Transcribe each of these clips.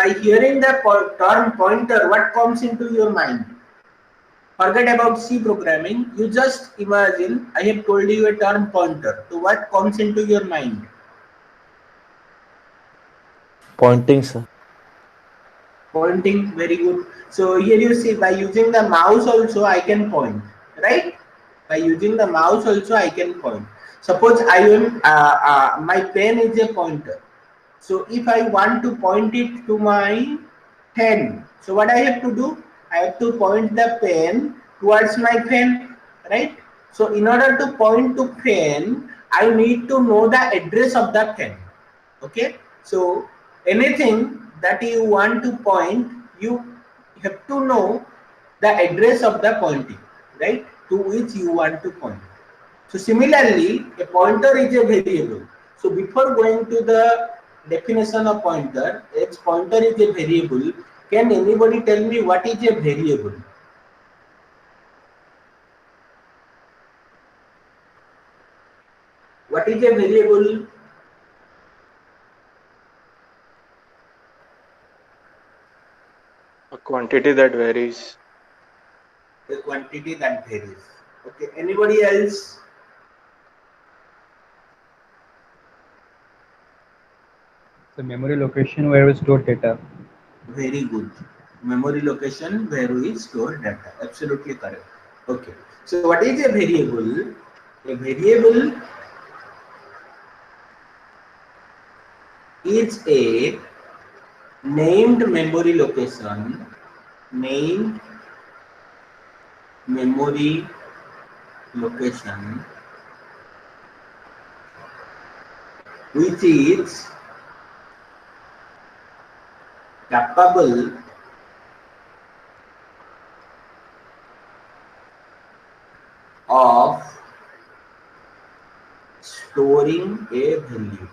by hearing the term pointer, what comes into your mind? Forget about C programming. You just imagine I have told you a term pointer. So what comes into your mind? Pointing, sir. Pointing, very good. So here you see, by using the mouse also I can point, right? By using the mouse also I can point. Suppose I am my pen is a pointer. So if I want to point it to my pen, so what I have to do? I have to point the pen towards my pen, right? So in order to point to pen, I need to know the address of the pen. Okay, so anything that you want to point, you have to know the address of the pointing, right, to which you want to point. So similarly, a pointer is a variable. So before going to the definition of pointer, its pointer is a variable. Can anybody tell me what is a variable? What is a variable? A quantity that varies. A quantity that varies. Okay, anybody else? The memory location where we store data. Very good. Memory location where we store data. Absolutely correct. Okay. So what is a variable? A variable is a named memory location. Named memory location which is capable of storing a value,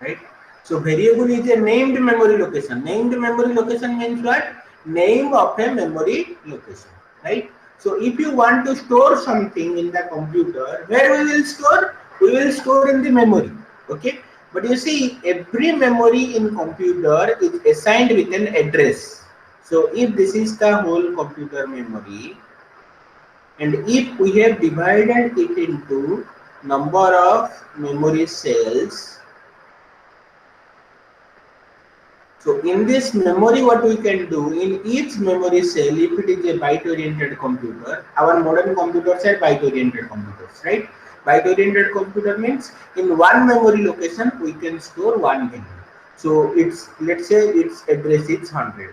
right? So variable is a named memory location. Named memory location means what? Name of a memory location, right? So if you want to store something in the computer, where we will store? We will store in the memory, okay? But you see, every memory in computer is assigned with an address. So if this is the whole computer memory, and if we have divided it into number of memory cells, so in this memory, what we can do, in each memory cell, if it is a byte-oriented computer, our modern computers are byte-oriented computers, right? Byte-oriented computer means in one memory location we can store one value. So it's, let's say its address is 100,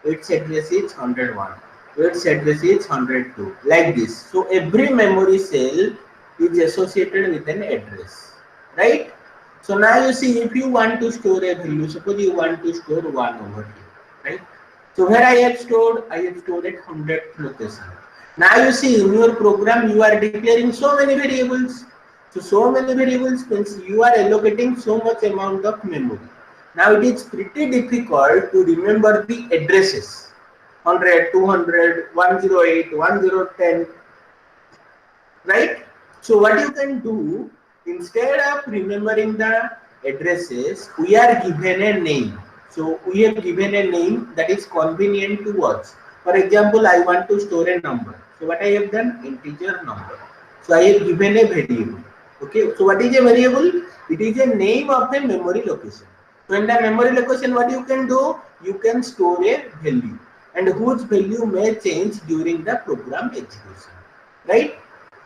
its address is 101, its address is 102, like this. So every memory cell is associated with an address, right? So now you see, if you want to store a value, suppose you want to store 1 over here, right? So where I have stored at 100th location. Now you see, in your program you are declaring so many variables. So many variables means you are allocating so much amount of memory. Now it is pretty difficult to remember the addresses. 100, 200, 108, 1010, right? So what you can do, instead of remembering the addresses, we are given a name. So we have given a name that is convenient to us. For example, I want to store a number. So what I have done? Integer number. So I have given a variable. Okay. So what is a variable? It is a name of a memory location. So in the memory location, what you can do? You can store a value, and whose value may change during the program execution. Right?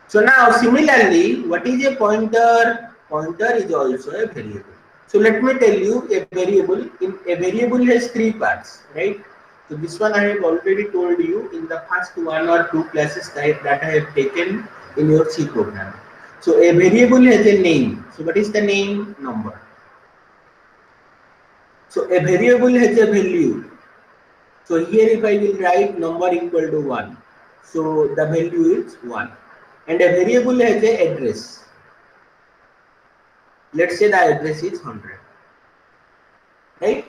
So now similarly, what is a pointer? Pointer is also a variable. So let me tell you a variable. In a variable has three parts, right? So this one I have already told you in the first one or two classes that I have taken in your C program. So a variable has a name. So what is the name? Number. So a variable has a value. So here if I will write number equal to 1. So the value is 1. And a variable has a address. Let's say the address is 100, right?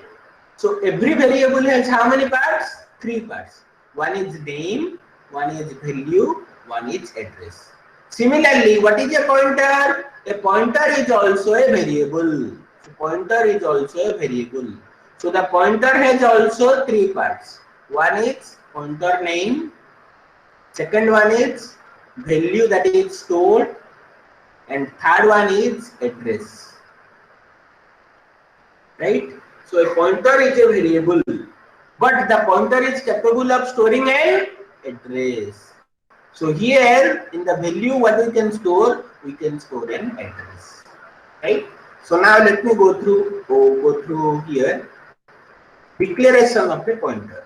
So every variable has how many parts? Three parts. One is name, one is value, one is address. Similarly, what is a pointer? A pointer is also a variable. So pointer is also a variable. So the pointer has also three parts. One is pointer name, second one is value that is stored, and third one is address. Right? So a pointer is a variable, but the pointer is capable of storing an address. So here in the value what we can store an address. Right? So now let me go through here declaration of a pointer.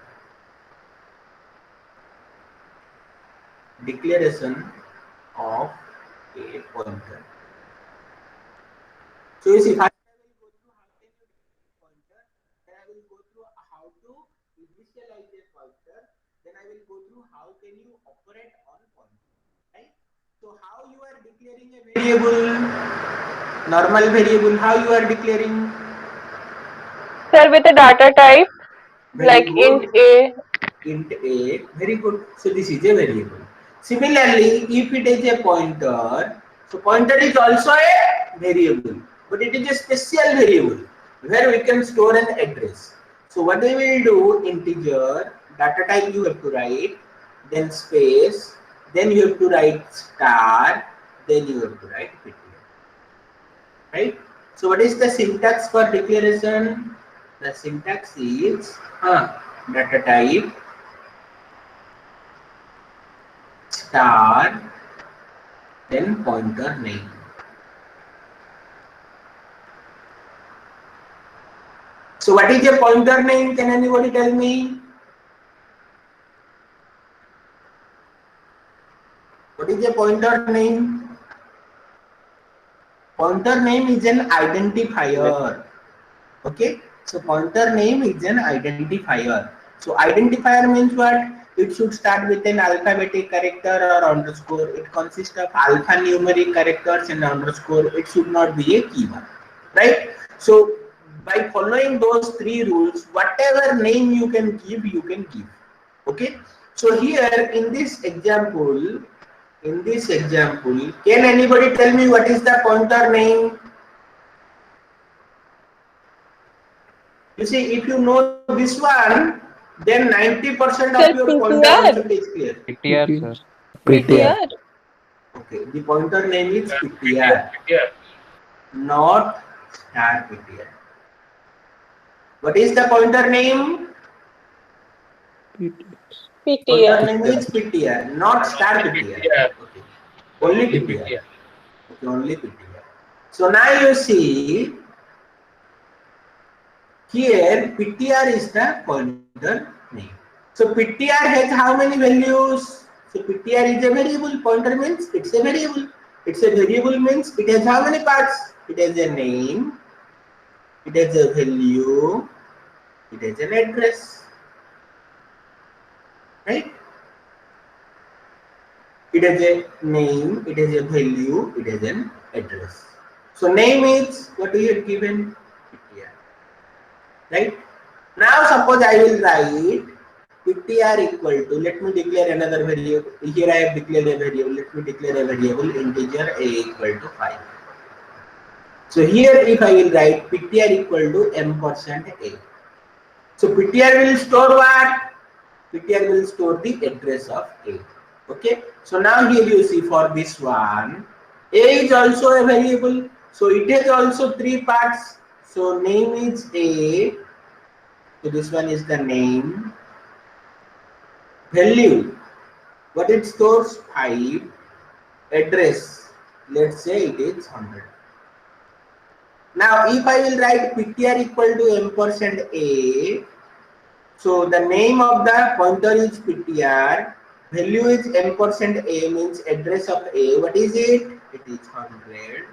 Declaration of a pointer. So you see, first I will go through how can you declare a pointer, then I will go through how to initialize a pointer, then I will go through how can you operate on pointer. Right? So how you are declaring a variable, normal variable, how you are declaring? Sir, with a data type Very like int good. a. Int a, very good. So this is a variable. Similarly, if it is a pointer, so pointer is also a variable, but it is a special variable where we can store an address. So what we will do, integer, data type you have to write, then space, then you have to write star, then you have to write ptr. Right? So what is the syntax for declaration? The syntax is data type star then pointer name. So what is a pointer name? Can anybody tell me? What is a pointer name? Pointer name is an identifier. Okay. So pointer name is an identifier. So identifier means what? It should start with an alphabetic character or underscore. It consists of alphanumeric characters and underscore. It should not be a keyword. Right? So by following those three rules, whatever name you can give, you can give. Okay. So here in this example, can anybody tell me what is the pointer name? You see, if you know this one, then 90% of Sir, your pointer concept PTR. is clear. PTR, sir. PTR. PTR. Okay, the pointer name is PTR, not star PTR. What is the pointer name? Pointer PTR. name is PTR, not star PTR. Okay, only PTR. Okay, only PTR. So now you see here PTR is the pointer name. So PTR has how many values? So PTR is a variable. Pointer means it's a variable. It's a variable means it has how many parts? It has a name, it has a value, it has an address. Right? It has a name, it has a value, it has an address. So name is what we have given PTR. Right? Now suppose I will write PTR equal to, let me declare another variable. Here I have declared a variable. Let me declare a variable integer a equal to 5. So here if I will write PTR equal to m% a. So PTR will store what? PTR will store the address of a. Okay. So now here you see for this one, a is also a variable. So it has also three parts. So name is a. So this one is the name. Value, what it stores 5. Address, let's say it is 100. Now if I will write PTR equal to m% a, so the name of the pointer is PTR, value is m% a means address of a. What is it? It is 100.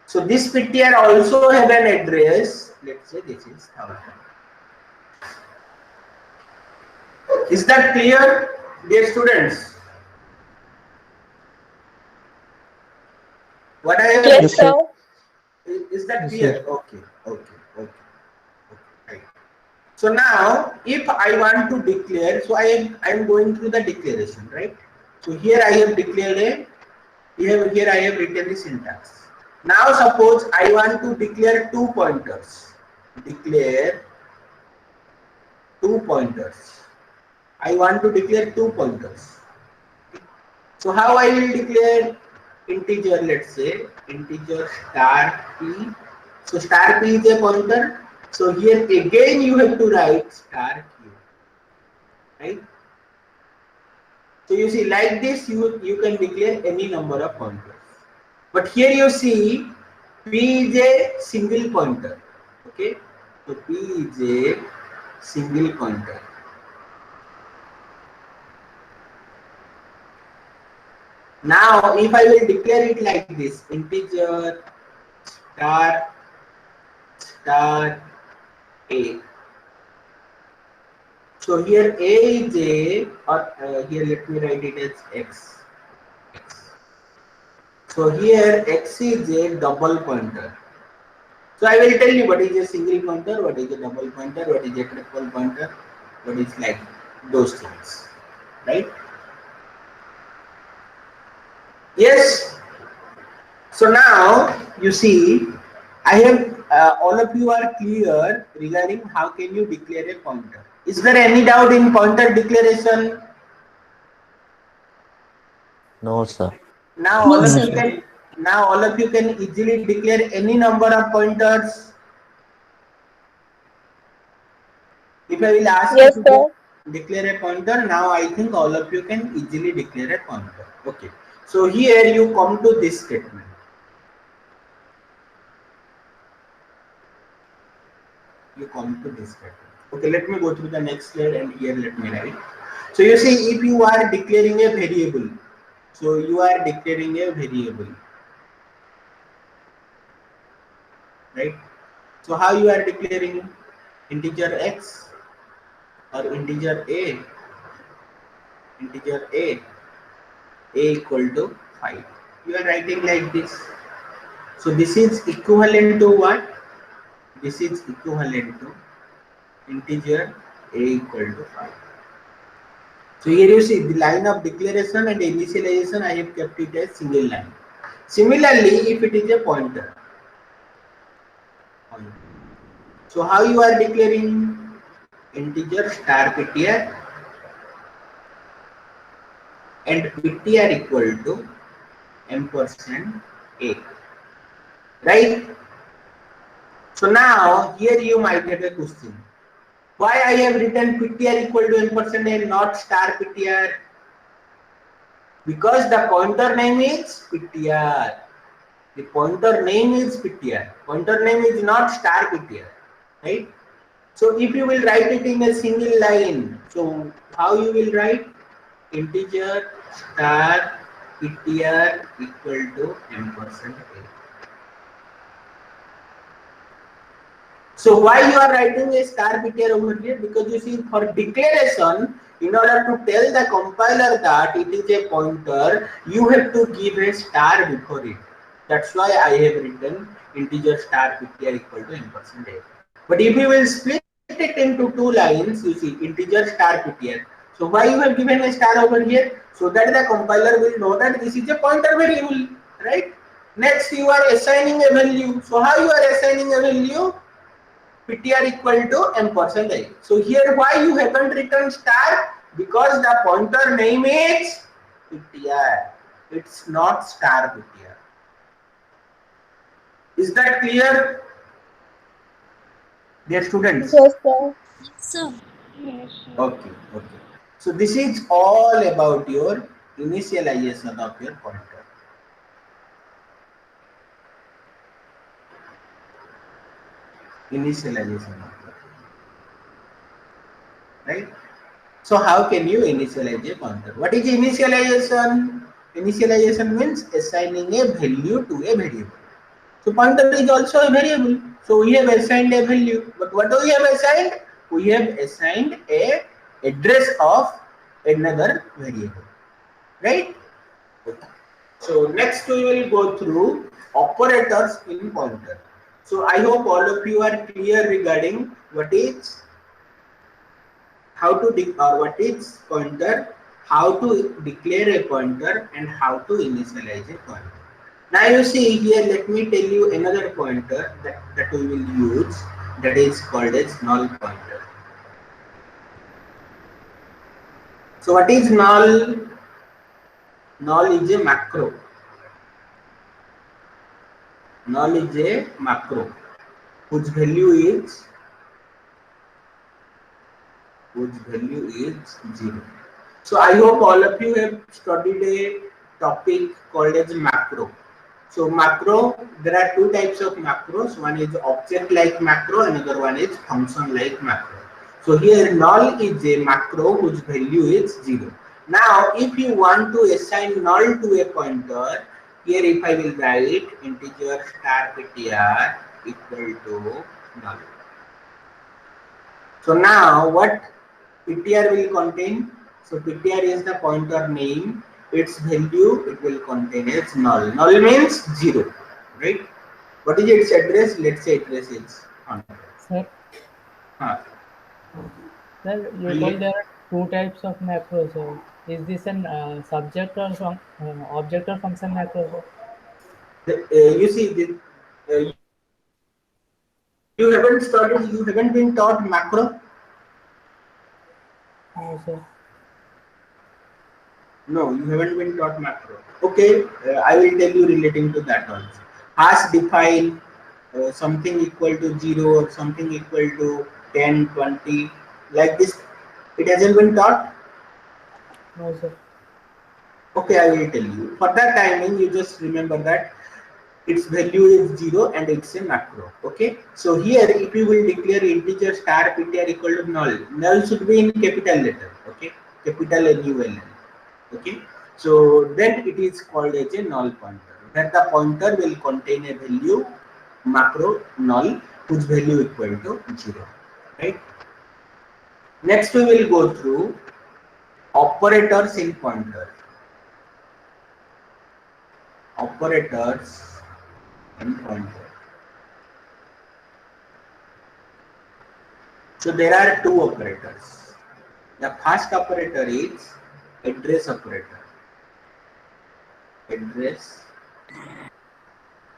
So this PTR also have an address. Let's say this is 1000. Is that clear, dear students? What I have Yes, Yes, sir. sir. explained, is that Yes, sir. clear? Okay, okay, okay, okay, right. So now, if I want to declare, so I am going through the declaration, right? So here I have declared a, here I have written the syntax. Now suppose I want to declare two pointers. Declare two pointers. I want to declare two pointers. So how I will declare integer? Let's say integer star p. So star p is a pointer. So here again you have to write star q, right? So you see, like this you can declare any number of pointers. But here you see p is a single pointer. Okay, so p is a single pointer. Now if I will declare it like this, integer star star a. So here a is a, or here let me write it as x. So here x is a double pointer. So I will tell you what is a single pointer, what is a double pointer, what is a triple pointer, what is like those things, right? Yes. So now you see, I have all of you are clear regarding how can you declare a pointer. Is there any doubt in pointer declaration? No, sir. Now all No, of No, you sir. sir. can easily declare any number of pointers. If I will ask you Yes, to sir. declare a pointer, now I think all of you can easily declare a pointer. Okay. So here you come to this statement. You come to this statement. Okay, let me go through the next slide and here let me write. So you see, if you are declaring a variable, so you are declaring a variable, right? So how you are declaring integer x or integer a equal to 5. You are writing like this. So this is equivalent to what? This is equivalent to integer a equal to 5. So here you see the line of declaration and initialization, I have kept it as single line. Similarly, if it is a pointer. So how you are declaring integer star ptr and ptr equal to ampersand a, right? So now here you might get a question. Why I have written ptr equal to ampersand a, not star ptr? Because the pointer name is ptr. The pointer name is ptr. Pointer name is not star ptr, right? So if you will write it in a single line, so how you will write? Integer star ptr equal to ampersand a. So why you are writing a star ptr over here? Because you see, for declaration, in order to tell the compiler that it is a pointer, you have to give a star before it. That's why I have written integer star ptr equal to ampersand a. But if you will split it into two lines, you see integer star ptr. So why you have given a star over here? So that the compiler will know that this is a pointer variable, right? Next you are assigning a value. So how you are assigning a value? Ptr equal to ampersand I. So here why you haven't written star? Because the pointer name is ptr. It's not star ptr. Is that clear, dear students? Yes, sir. Sir. Okay, okay. So this is all about your initialization of your pointer. Initialization of your, right? So how can you initialize a pointer? What is initialization? Initialization means assigning a value to a variable. So pointer is also a variable. So we have assigned a value. But what do we have assigned? We have assigned a address of another variable, right? Okay. So next we will go through operators in pointer. So I hope all of you are clear regarding what is, how to what is pointer, how to declare a pointer, and how to initialize a pointer. Now you see here, let me tell you another pointer that we will use, that is called as null pointer. So what is null? Null is a macro. Null is a macro whose value is 0. So I hope all of you have studied a topic called as macro. So macro, there are two types of macros. One is object like macro, another one is function like macro. So here null is a macro whose value is 0. Now if you want to assign null to a pointer, here if I will write integer star ptr equal to null. So now what PTR will contain? So PTR is the pointer name. Its value it will contain as null. Null means 0, right? What is its address? Let's say address is 100. Sir, Huh. sir, you told there are two types of macros. So is this an subject or object or function macro? Sir? You see, you haven't studied, you haven't been taught macro. No, sir. No, you haven't been taught macro. Okay, I will tell you relating to that also. Hash define something equal to 0 or something equal to 10, 20, like this. It hasn't been taught. No, sir. Okay, I will tell you. For that timing, you just remember that its value is 0 and it's a macro. Okay, so here if you will declare integer star ptr equal to null, null should be in capital letter. Okay, capital NULL. Okay, so then it is called as a null pointer, where the pointer will contain a value macro null whose value equal to 0. Right. Next we will go through operators in pointer. Operators in pointer. So there are two operators. The first operator is address operator. Address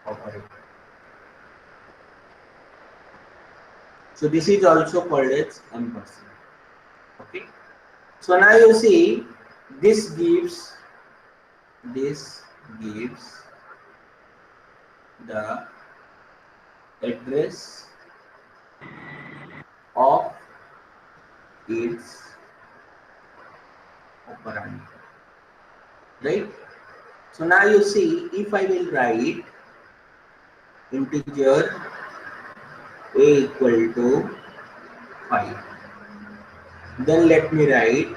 operator. So this is also called as ampersand. Okay. So now you see this gives the address of its operand. Right? So now you see if I will write integer a equal to 5, then let me write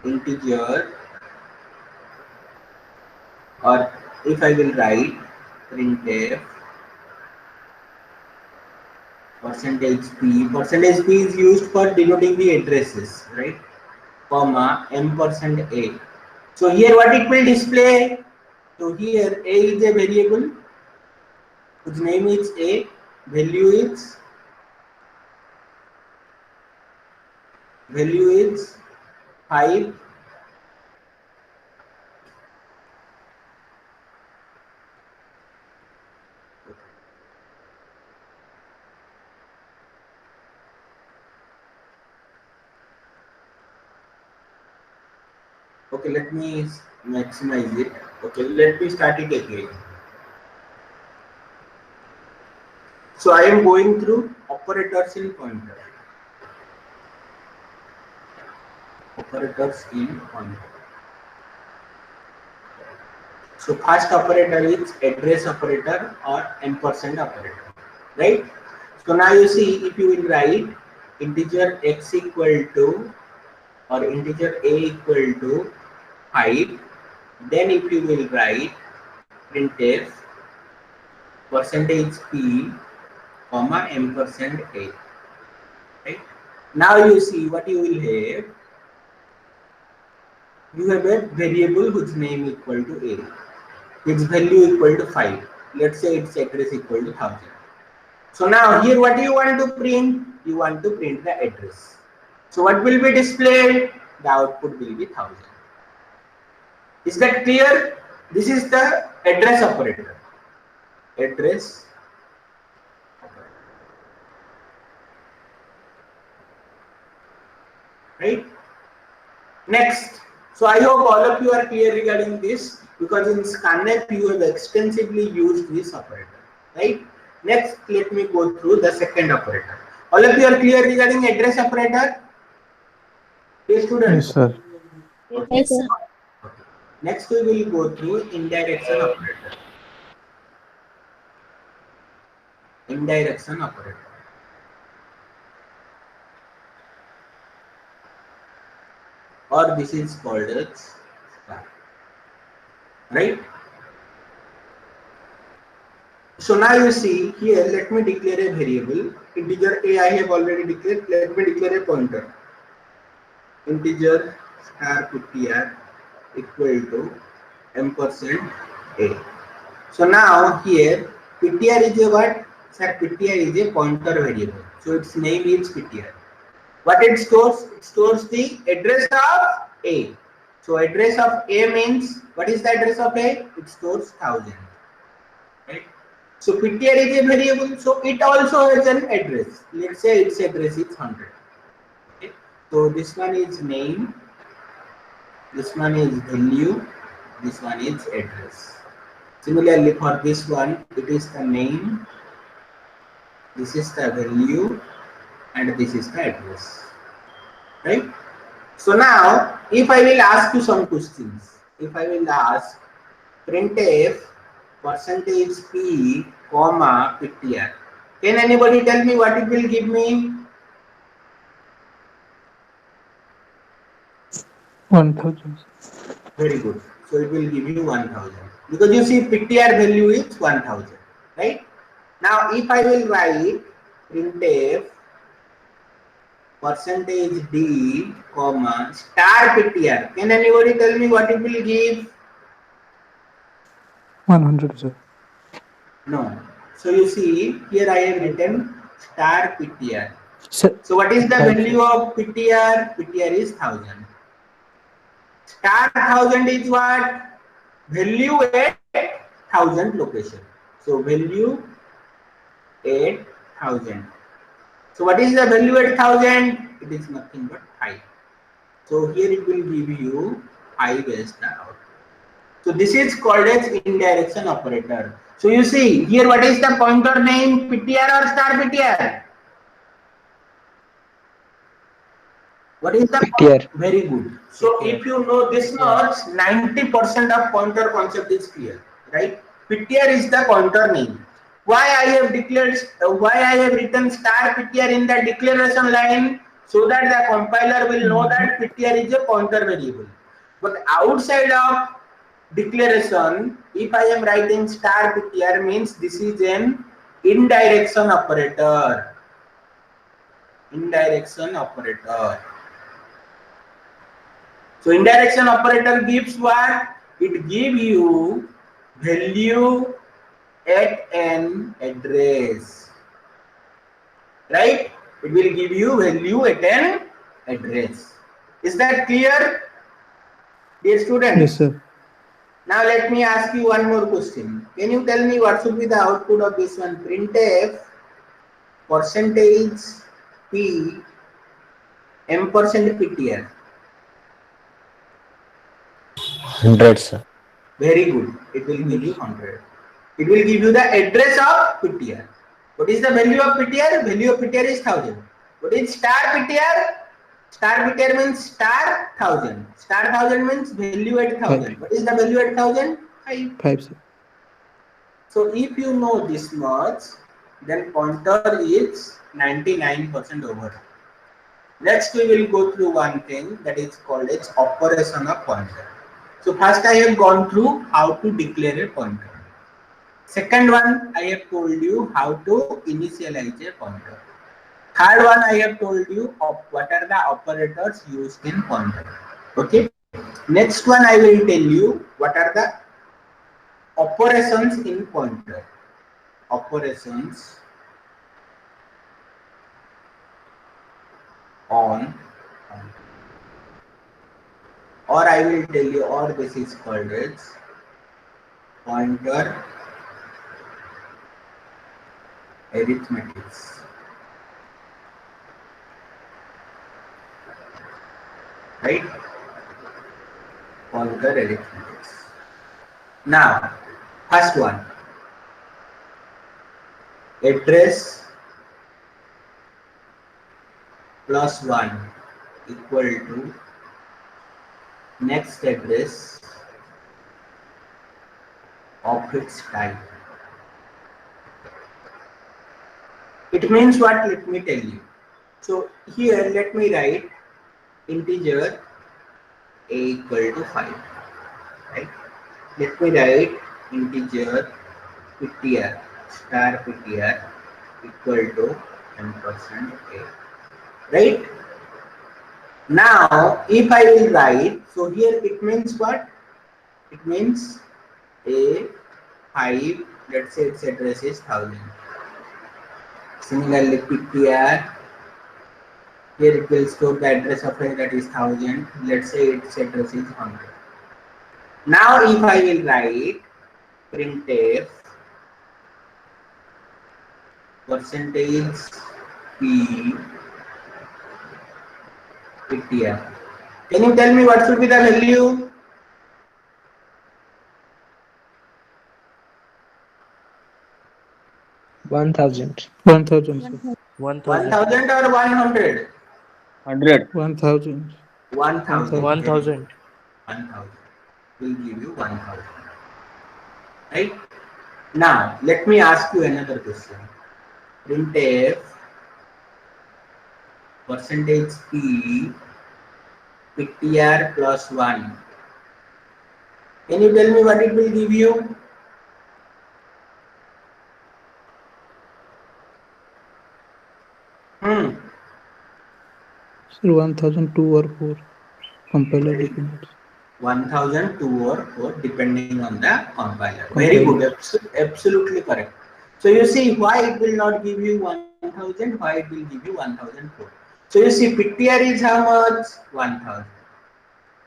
integer, or if I will write printf percentage p is used for denoting the addresses, right? Comma ampersand a. So here what it will display? So here a is a variable whose name is a, value is 5. Okay, let me maximize it. Okay, let me start it again. So I am going through operators in pointer. Operators in pointer. So first operator is address operator or ampersand operator, right? So now you see if you will write integer x equal to or integer a equal to 5, then if you will write printf percentage p comma ampersand a, right? Now you see what you will have. You have a variable whose name equal to a, its value equal to 5. Let's say its address equal to 1000. So now here what do you want to print? You want to print the address. So what will be displayed? The output will be 1000. Is that clear? This is the address operator. Address operator. Right? Next, so I hope all of you are clear regarding this, because in scanf you have extensively used this operator, right? Next, let me go through the second operator. All of you are clear regarding address operator? Yes, Yes, students? sir. Okay. Yes, sir. Okay. Next, we will go through indirection operator. Indirection operator. Or this is called as star, right? So now you see here, let me declare a variable. Integer a I have already declared. Let me declare a pointer. Integer star ptr equal to ampersand a. So now here ptr is a what? Sir, ptr is a pointer variable. So its name is ptr. What it stores? It stores the address of a. So address of a means, what is the address of a? It stores 1000. Right? So ptr is a variable, so it also has an address. Let's say its address is 100. Okay? So this one is name, this one is value, this one is address. Similarly for this one, it is the name, this is the value, and this is the address. Right? So now, if I will ask you some questions, if I will ask printf percentage p comma ptr, can anybody tell me what it will give me? 1000. Very good. So it will give you 1000, because you see ptr value is 1000, right? Now if I will write printf percentage d comma star ptr, can anybody tell me what it will give? 100, sir. No. So you see here I have written star ptr. Sir, So what is the 5, sir. value of ptr? Ptr is 1000. Star 1000 is what? Value at 1000 location. So value at 1000. So what is the value at 1000? It is nothing but 5. So here it will give you 5 as the output. So this is called as indirection operator. So you see here, what is the pointer name? ptr or star ptr? What is the Ptr. very good. So Ptr. if you know this much, 90% of pointer concept is clear, right? Ptr is the pointer name. Why I have declared, why I have written star ptr in the declaration line, so that the compiler will know that ptr is a pointer variable. But outside of declaration, if I am writing star ptr, means this is an indirection operator. Indirection operator. So indirection operator gives what? It gives you value at an address, right? It will give you value at an address. Is that clear, dear Yes, students? sir. Now let me ask you one more question. Can you tell me what should be the output of this one? Printf percentage p ampersand ptr. 100, sir. Very good. It will give you 100. It will give you the address of ptr. What is the value of ptr? Value of ptr is 1000. What is star ptr? Star ptr means star 1000. Star 1000 means value at 5. 1000. What is the value at 1000? 5. 5, sir. So if you know this much, then pointer is 99% over. Next we will go through one thing that is called as operation of pointer. So first I have gone through how to declare a pointer. Second one, I have told you how to initialize a pointer. Third one, I have told you of what are the operators used in pointer. Okay. Next one, I will tell you what are the operations in pointer. Operations on, or I will tell you, or this is called as pointer arithmetics. Right? conquer arithmetic. Now, first one, address plus 1 equal to next address of its type. It means what? Let me tell you. So here let me write integer a equal to 5. Right? Let me write integer ptr star ptr equal to 10% a. Right? Now if I will write, so here it means what? It means a 5, let's say its address is 1000. Similarly ptr, here it will store the address of a that is 1000, let's say its address is 100. Now if I will write printf percentage p ptr, can you tell me what should be the value? 1000. 1000, sir. 1000. 1000 or 100? 100. 1000. 1000. 1000. Very good. 1000. 1000 will give you 1000. Right? Now let me ask you another question. Printf percentage p ptr plus 1. Can you tell me what it will give you? Hmm. Sir, 1002 or 4. Compiler Very good. dependence. 1002 or 4 depending on the compiler. Very Compiler. good. Absolutely correct. So you see why it will not give you 1000, why it will give you 1004. So you see ptr is how much? 1000.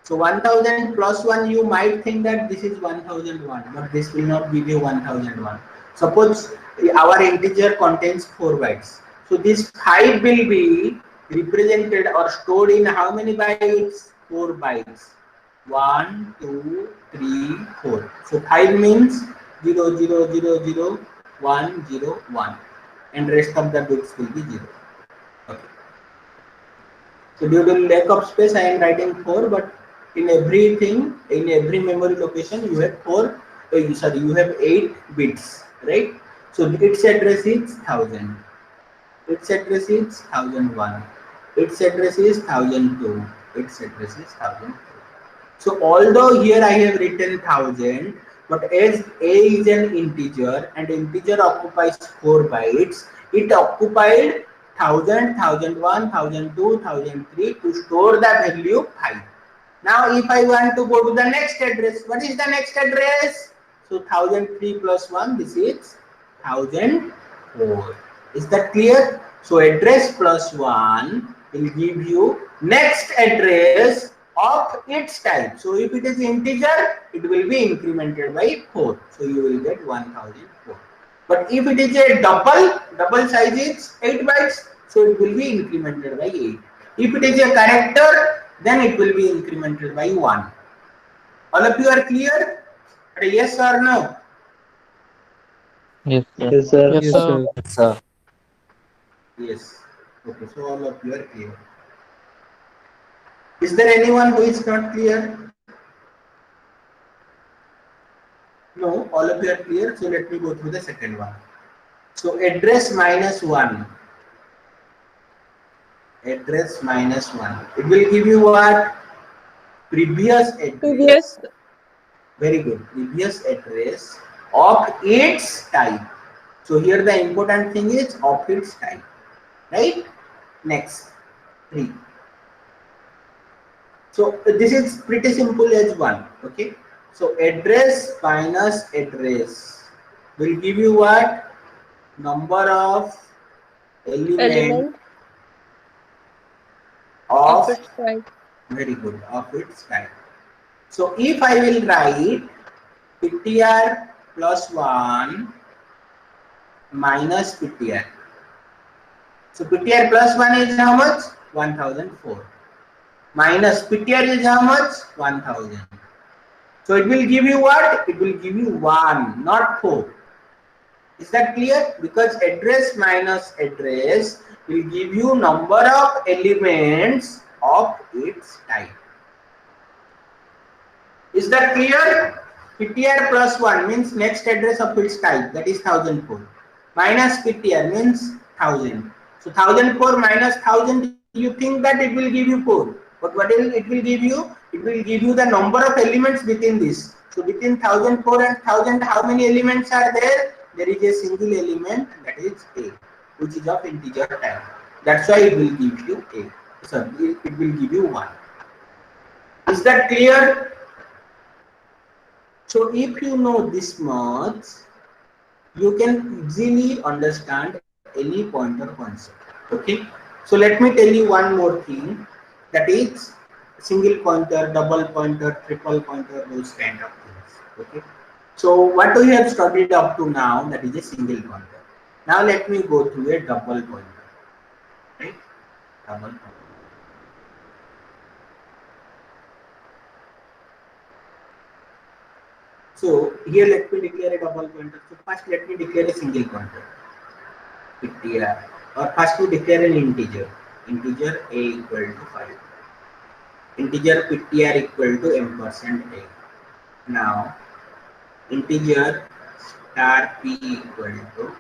So 1000 plus 1, you might think that this is 1001, but this will not give you 1001. Suppose our integer contains 4 bytes. So this 5 will be represented or stored in how many bytes? 4 bytes. 1, 2, 3, 4. So 5 means 0, 0, 0, 0, 1, 0, 1. And rest of the bits will be 0. Okay. So due to lack of space, I am writing 4, but in everything, in every memory location, you have 4. Sorry, you have 8 bits, right? So its address is 1000. Its address is 1001. Its address is 1002. Its address is 1003. So although here I have written 1000, but as a is an integer and integer occupies 4 bytes, it occupied 1000, 1001, 1002, 1003 to store the value 5. Now if I want to go to the next address, what is the next address? So 1003 plus 1, this is 1004. Is that clear? So address plus 1 will give you next address of its type. So if it is integer, it will be incremented by 4. So you will get 1004. But if it is a double size is 8 bytes, so it will be incremented by 8. If it is a character, then it will be incremented by 1. All of you are clear? Yes or no? Yes. Yes, sir. Yes, sir. Yes, sir. Yes. Okay, so all of you are clear. Is there anyone who is not clear? No, all of you are clear. So let me go through the second one. So address minus 1. Address minus 1. It will give you what? Previous Previous. address. Very good. Previous address of its type. So here the important thing is of its type. Right? Next. 3. So this is pretty simple as one. Okay. So address minus address will give you what? Number of element Element of of, its type. very good, of its type. So if I will write ptr plus 1 minus ptr. So ptr plus 1 is how much? 1004. Minus ptr is how much? 1000. So it will give you what? It will give you 1, not 4. Is that clear? Because address minus address will give you number of elements of its type. Is that clear? PTR plus 1 means next address of its type, that is 1004. Minus PTR means 1000. So 1004 minus 1000, you think that it will give you 4. But what will it will give you? It will give you the number of elements within this. So between 1004 and 1000, how many elements are there? There is a single element, that is A, which is of integer type. That's why it will give you A. Sorry, it will give you 1. Is that clear? So if you know this much, you can easily understand any pointer concept. Okay. So let me tell you one more thing, that is single pointer, double pointer, triple pointer, those kind of things. Okay. So what we have studied up to now, that is a single pointer. Now let me go to a double pointer. Right? Double pointer. So here let me declare a double pointer. So first let me declare a single pointer. PTR. Or first we declare an integer. Integer A equal to 5. Integer PTR equal to ampersand A. Now integer star P equal to,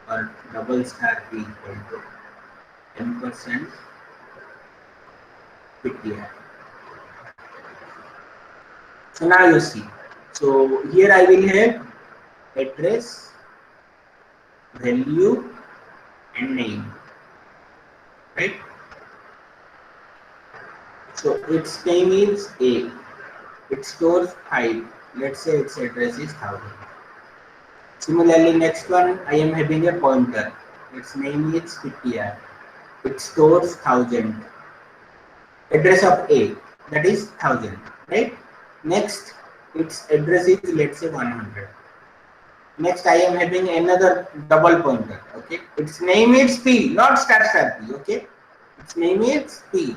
or double star P equal to ampersand PTR. So now you see. So here I will have address, value and name. Right? So its name is A. It stores 5. Let's say its address is 1000. Similarly, next one I am having a pointer. Its name is PTR. It stores 1000. Address of A, that is 1000. Right? Next, its address is, let's say, 100. Next, I am having another double pointer. Okay, its name is P, not star star P. Okay, its name is P.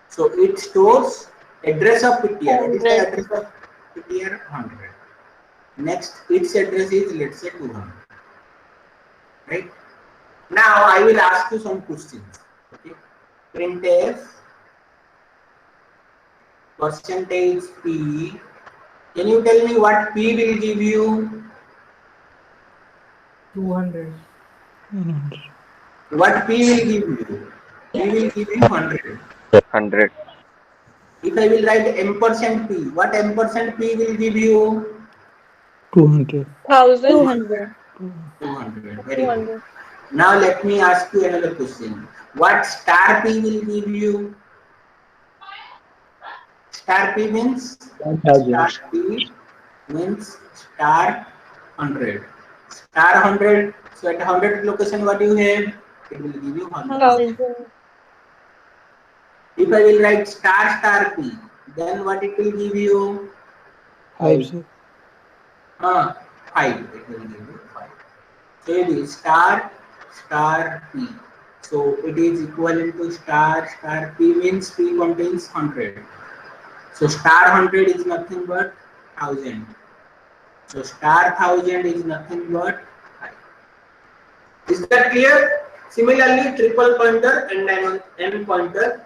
So it stores address of PTR. What is the 100. address of PTR? 100. Next, its address is, let's say, 200. Right? Now I will ask you some questions. Okay, printf percentage P. Can you tell me what P will give you? 200. 100. What P will give you? P will give you 100. 100. If I will write ampersand P, what ampersand P will give you? 200. 1000. 200. 200. Very good. 200. Now let me ask you another question. What star P will give you? Star P means? 1000. Star P means star 100. Star 100. So at 100 location, what you have? It will give you 100. 1000. 1000. If I will write star star P, then what it will give you? 5, sir. 5. It will give you 5. So it is star star P. So it is equivalent to star star P means P contains 100. So star 100 is nothing but 1000. So star 1000 is nothing but 5. Is that clear? Similarly, triple pointer and n pointer.